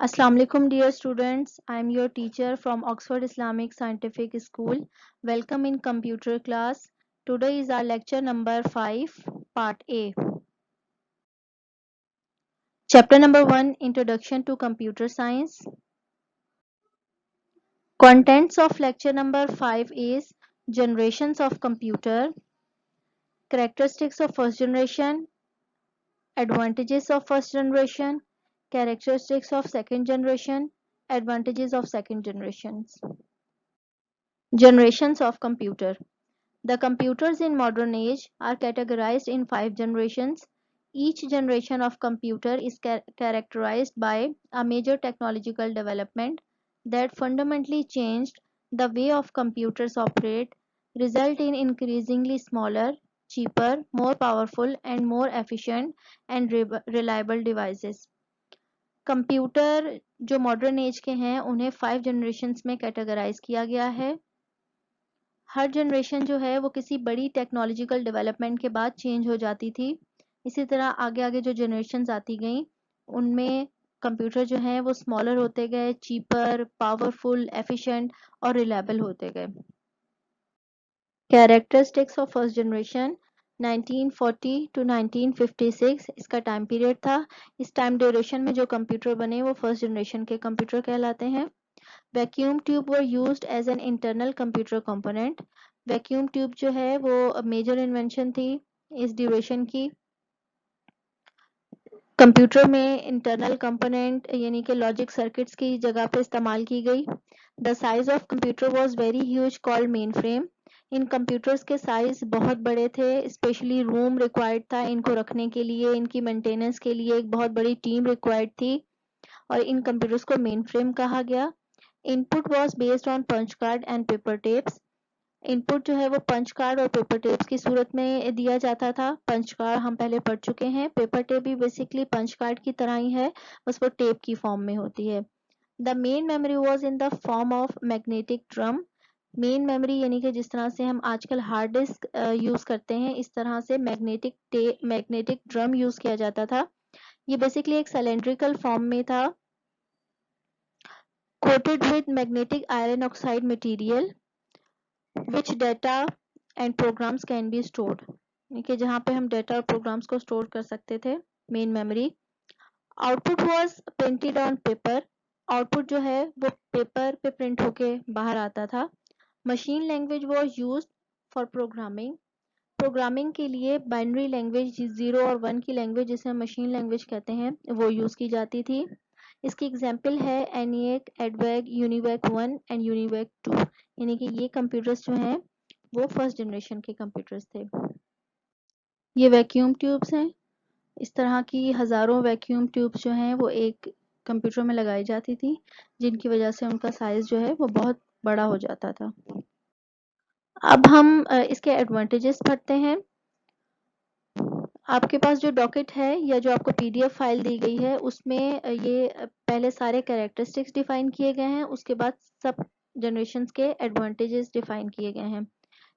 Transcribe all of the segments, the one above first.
Assalamu alaikum dear students. I am your teacher from Oxford Islamic Scientific School. Welcome in computer class. Today is our lecture number 5, part A. Chapter number 1, Introduction to Computer Science. Contents of lecture number 5 is generations of computer, characteristics of first generation, advantages of first generation, characteristics of second generation, advantages of second generations. Generations of computer. The computers in modern age are categorized in 5 generations. Each generation of computer is characterized by a major technological development that fundamentally changed the way of computers operate, result in increasingly smaller, cheaper, more powerful and more efficient and reliable devices. Computer जो modern age के हैं उन्हें 5 generations में categorise किया गया है. हर generation जो है वो किसी बड़ी टेक्नोलॉजिकल डेवलपमेंट के बाद चेंज हो जाती थी. इसी तरह आगे आगे जो जनरेशन्स आती गई उनमें कंप्यूटर जो है वो स्मॉलर होते गए, चीपर, पावरफुल, एफिशिएंट और रिलायबल होते गए. Characteristics of first generation 1940 to 1956 इसका टाइम पीरियड था. इस टाइम ड्यूरेशन में जो कंप्यूटर बने वो फर्स्ट जनरेशन के कंप्यूटर कहलाते हैं. Vacuum tube were used as an internal computer component. Vacuum tube जो है वो मेजर इन्वेंशन थी इस ड्यूरेशन की. कंप्यूटर में इंटरनल कंपोनेंट यानी कि लॉजिक सर्किट्स की जगह पे इस्तेमाल की गई. The size of computer was very huge called main frame. In computers के साइज बहुत बड़े थे, स्पेशली रूम रिक्वायर्ड था इनको रखने के लिए, इनकी मेंटेनेंस के लिए एक बहुत बड़ी टीम रिक्वायर्ड थी और इन कंप्यूटर्स को मेन फ्रेम कहा गया. Input was based on punch card and paper tapes. Input जो है वो पंच कार्ड और पेपर टेप्स की सूरत में दिया जाता था. पंच कार्ड हम पहले पढ़ चुके हैं. पेपर टेप भी बेसिकली पंच कार्ड की तरह ही है, बस वो टेप की फॉर्म में होती है. The main memory was in the form of magnetic drum. Main memory यानी कि जिस तरह से हम आजकल हार्ड डिस्क यूज करते हैं इस तरह से मैग्नेटिक ड्रम यूज किया जाता था. ये बेसिकली एक सिलेंड्रिकल फॉर्म में था, coated with magnetic iron oxide material which data and programs can be stored. कि जहाँ पे हम डेटा और प्रोग्राम्स को स्टोर कर सकते थे. Main memory. Output was printed on paper. Output जो है वो पेपर पे प्रिंट होके बाहर आता था. Machine language was used for programming. Programming के लिए बाइनरी लैंग्वेज 0 और 1 की लैंग्वेज जिसे हम मशीन लैंग्वेज कहते हैं वो यूज की जाती थी. इसकी एग्जाम्पल है एनिएक, एडवैग, यूनिवैक 1 एंड यूनिवैक 2. यानी कि ये कंप्यूटर्स जो हैं वो फर्स्ट जनरेशन के कंप्यूटर्स थे. ये वैक्यूम ट्यूब्स हैं. इस तरह की हजारों वैक्यूम ट्यूब्स जो हैं वो एक कंप्यूटर में लगाई जाती थी जिनकी वजह से उनका साइज जो है वो बहुत बड़ा हो जाता था. अब हम इसके एडवांटेजेस पढ़ते हैं. आपके पास जो डॉकेट है या जो आपको पीडीएफ फाइल दी गई है उसमें ये पहले सारे कैरेक्टरिस्टिक्स डिफाइन किए गए हैं, उसके बाद सब जनरेशन्स के एडवांटेजेस डिफाइन किए गए हैं.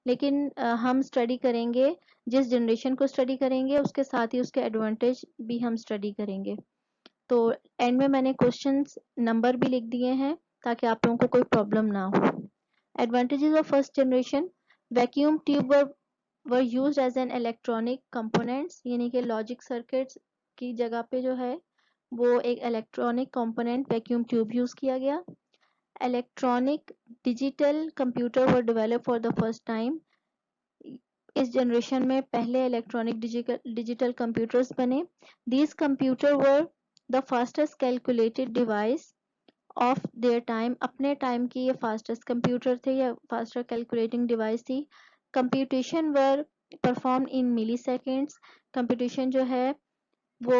लेकिन हम स्टडी करेंगे, जिस जनरेशन को स्टडी करेंगे उसके साथ ही उसके एडवांटेज भी हम स्टडी करेंगे. तो एंड में मैंने क्वेश्चंस नंबर भी लिख दिए हैं ताकि आप लोगों को कोई प्रॉब्लम ना हो. Advantages of first generation. Vacuum tube were used as an electronic components यानी कि लॉजिक सर्किट्स की जगह पे जो है वो एक electronic component vacuum tube use किया गया. Electronic digital computer were develop for the first time. इस जनरेशन में पहले इलेक्ट्रॉनिक डिजिटल कंप्यूटर्स बने. These computer were the fastest calculated device of their time. अपने टाइम की ये फास्टेस्ट कंप्यूटर थे या फास्टर कैलकुलेटिंग डिवाइस थी. Computation were perform in milliseconds. Computation जो है वो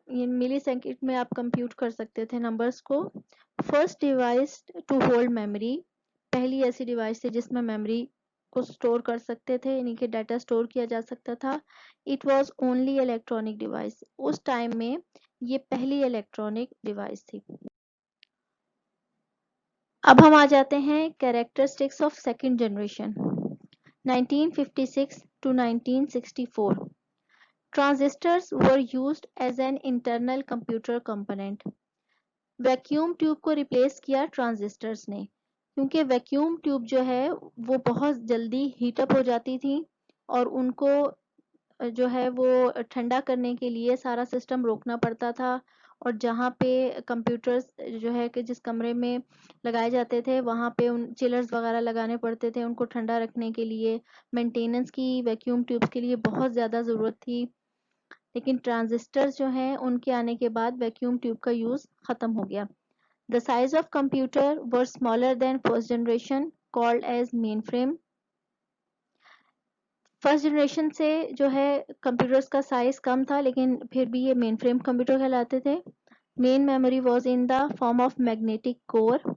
मिली सेकेंड में आप कंप्यूट कर सकते थे नंबर्स को. First device to hold memory. पहली ऐसी डिवाइस थी जिसमें मेमोरी को स्टोर कर सकते थे यानी कि डाटा स्टोर किया जा सकता था. It was only electronic device. उस टाइम में ये पहली इलेक्ट्रॉनिक डिवाइस थी. अब हम आ जाते हैं characteristics of second generation 1956 to 1964. Transistors were used as an internal computer component. Vacuum tube को रिप्लेस किया ट्रांजिस्टर्स ने, क्योंकि वैक्यूम ट्यूब जो है वो बहुत जल्दी हीटअप हो जाती थी और उनको जो है वो ठंडा करने के लिए सारा सिस्टम रोकना पड़ता था। और जहाँ पे कंप्यूटर्स जो है कि जिस कमरे में लगाए जाते थे वहाँ पे उन चिलर्स वगैरह लगाने पड़ते थे उनको ठंडा रखने के लिए। मेंटेनेंस की वैक्यूम ट्यूब्स के लिए बहुत ज़्यादा ज़रूरत थी। लेकिन ट्रांजिस्टर्स जो हैं उनके आने के बाद वैक्यूम ट्यूब का यूज़ ख़त्म हो गया। The size of computer were smaller than first generation called as main frame. First generation से जो है कंप्यूटर्स का साइज कम था लेकिन फिर भी ये मेन फ्रेम कंप्यूटर कहलाते थे। Main memory was in the form of magnetic core.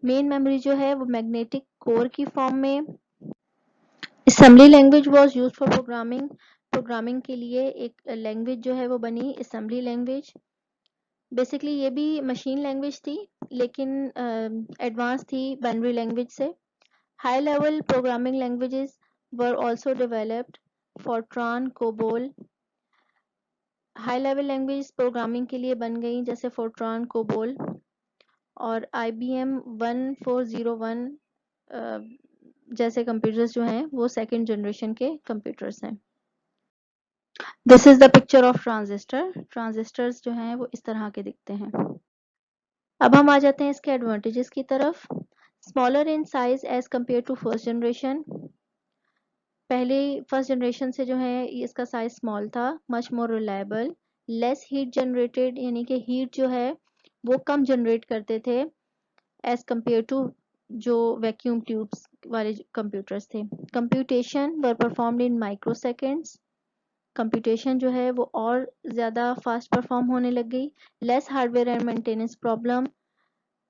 Main memory जो है वो मैग्नेटिक कोर की फॉर्म में। Assembly language was use for programming. Programming के लिए एक लैंग्वेज जो है वो बनी असेंबली लैंग्वेज। बेसिकली ये भी मशीन लैंग्वेज थी लेकिन एडवांस थी बाइनरी लैंग्वेज से। High level programming languages were also developed, Fortran, COBOL. High level language programming के लिए बन गई जैसे फोर्ट्रान, कोबोल। और IBM 1401 जैसे कंप्यूटर्स जो हैं वो सेकंड जनरेशन के कंप्यूटर्स हैं। This is the picture of transistor. Transistors जो हैं वो इस तरह के दिखते हैं। अब हम आ जाते हैं इसके एडवांटेजेस की तरफ। Smaller in size as compare to first generation. पहले फर्स्ट जनरेशन से जो है इसका साइज स्मॉल था। Much more reliable. Less heat generated, यानी कि हीट जो है वो कम जनरेट करते थे एज कंपेयर टू जो वैक्यूम ट्यूब्स वाले कंप्यूटर्स थे। Computation were performed in micro seconds. Computation जो है वो और ज़्यादा फास्ट परफॉर्म होने लग गई। Less hardware and maintenance problem.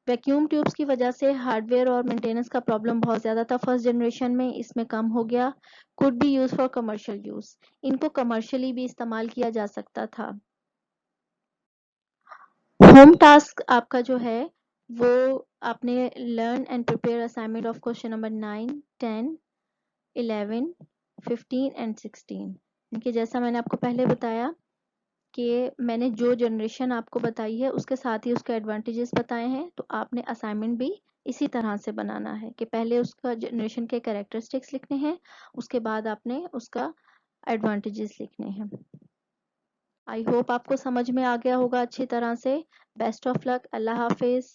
Vacuum tubes की वजह से हार्डवेयर और मेंटेनेंस का प्रॉब्लम बहुत ज़्यादा था फर्स्ट जनरेशन में, इसमें कम हो गया। Could be use for commercial use, इनको कमर्शियली भी इस्तेमाल किया जा सकता था। होम टास्क आपका जो है वो आपने learn and prepare assignment of question number 9, 10, 11, 15 and 16। इनके जैसा मैंने आपको पहले बताया कि मैंने जो जनरेशन आपको बताई है उसके साथ ही उसके एडवांटेजेस बताए हैं, तो आपने असाइनमेंट भी इसी तरह से बनाना है कि पहले उसका जनरेशन के कैरेक्टरिस्टिक्स लिखने हैं, उसके बाद आपने उसका एडवांटेजेस लिखने हैं। आई होप आपको समझ में आ गया होगा अच्छी तरह से। Best of luck. Allah Hafiz.